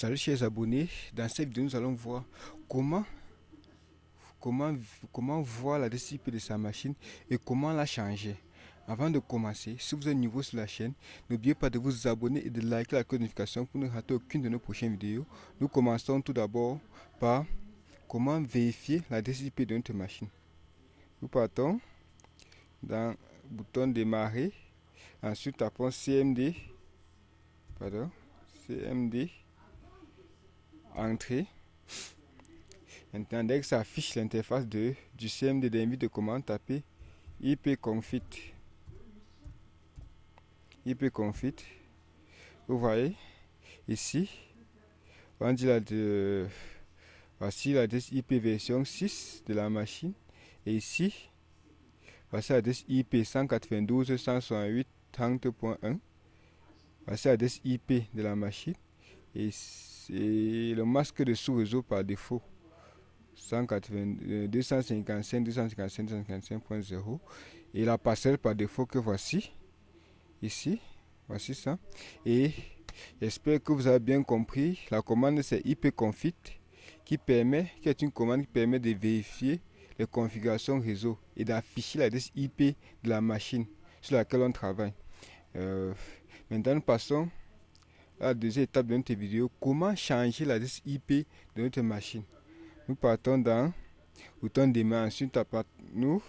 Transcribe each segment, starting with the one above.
Salut chers abonnés, dans cette vidéo nous allons voir comment, comment, comment voir la IP de sa machine et comment la changer. Avant de commencer, si vous êtes nouveau sur la chaîne, n'oubliez pas de vous abonner et de liker la notification pour ne rater aucune de nos prochaines vidéos. Nous commençons tout d'abord par comment vérifier la IP de notre machine. Nous partons dans le bouton démarrer, ensuite tapons CMD, entrée. Maintenant, dès que ça affiche l'interface du CMD d'invite de commande, tapez ipconfig. ipconfig. Vous voyez ici, on dit voici l'adresse IP version 6 de la machine. Et ici, voici l'adresse IP 192.168.30.1. Voici l'adresse IP de la machine. Et c'est le masque de sous-réseau par défaut. 255.255.0 et la parcelle par défaut que voici ici, voici ça. Et j'espère que vous avez bien compris. La commande c'est ipconfig qui est une commande qui permet de vérifier les configurations réseau et d'afficher l'adresse IP de la machine sur laquelle on travaille. Maintenant nous passons à la deuxième étape de notre vidéo, comment changer l'adresse IP de notre machine. Nous partons dans bouton démarrer, ensuite nous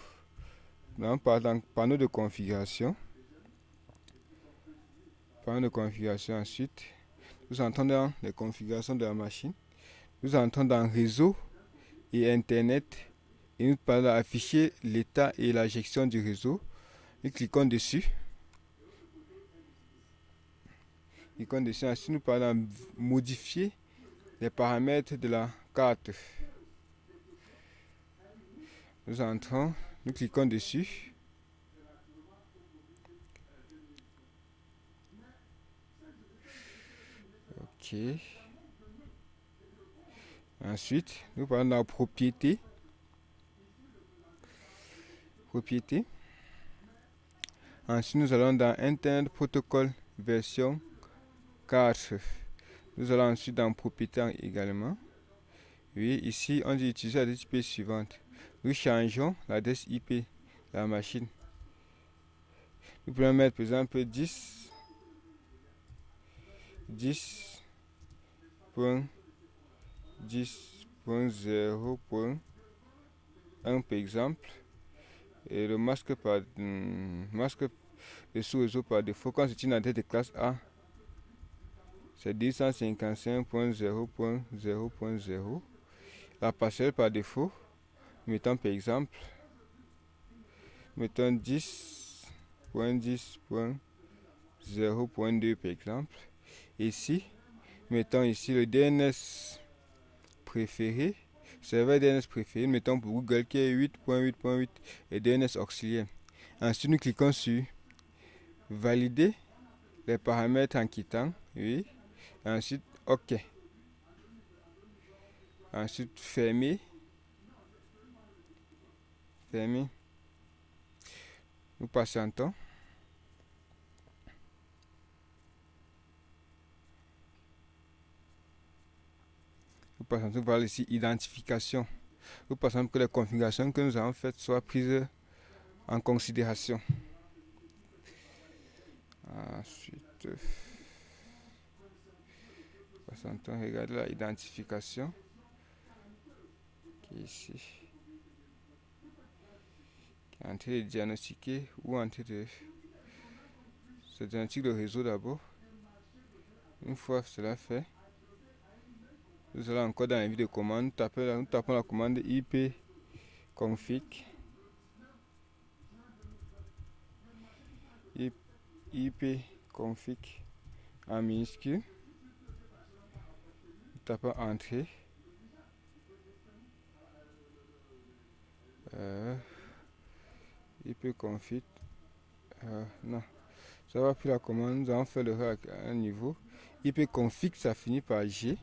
dans panneau de configuration. Ensuite nous entrons dans les configurations de la machine. Nous entrons dans réseau et internet et nous parlons d'afficher l'état et la gestion du réseau. Nous cliquons dessus. Ensuite nous parlons de modifier les paramètres de la carte. Nous entrons, nous cliquons dessus. Ok. Ensuite, nous parlons de la propriété. Ensuite, nous allons dans Internet Protocol version 4. Nous allons ensuite dans propriétaire également. Oui, ici, on dit utiliser l'adresse IP suivante. Nous changeons l'adresse IP de la machine. Nous pouvons mettre par exemple 10.10.0.1 par exemple. Et le masque de sous-réseau par défaut, quand c'est une adresse de classe A, c'est 255.0.0.0. La parcelle par défaut, mettons par exemple, 10.10.0.2 par exemple. Ici, mettons ici le DNS préféré, serveur DNS préféré, mettons pour Google qui est 8.8.8 et DNS auxiliaire. Ensuite, nous cliquons sur valider les paramètres en quittant, oui. Ensuite, OK. Ensuite, fermer. Nous patientons. Nous voir ici identification. Nous passons que les configurations que nous avons faites soient prises en considération. Ensuite, regardez la identification qui est ici, qui est en train de diagnostiquer ou en train de se diagnostiquer le réseau d'abord. Une fois cela fait, nous allons encore dans la vie de commande, nous tapons la commande ipconfig. ipconfig en minuscule. Nous tapons entrée. ipconfig. Non, ça va plus la commande. Nous avons fait l'erreur à un niveau. ipconfig, ça finit par G.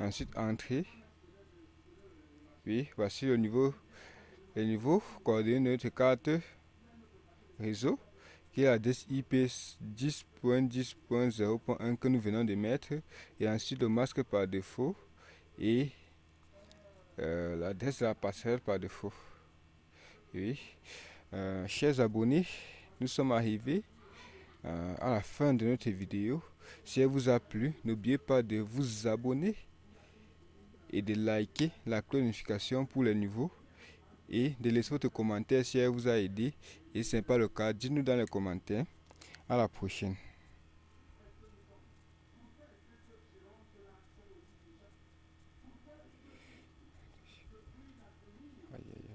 Ensuite, entrée. Oui, voici le niveau coordonné de notre carte réseau. qui est l'adresse IP 10.10.0.1 que nous venons de mettre, et ensuite le masque par défaut et l'adresse de la passerelle par défaut. Oui. Chers abonnés, nous sommes arrivés à la fin de notre vidéo. Si elle vous a plu, n'oubliez pas de vous abonner et de liker la cloche de notification pour les nouveaux et de laisser votre commentaire si elle vous a aidé. Et si ce n'est pas le cas, dites-nous dans les commentaires. À la prochaine. Aïe, aïe, aïe.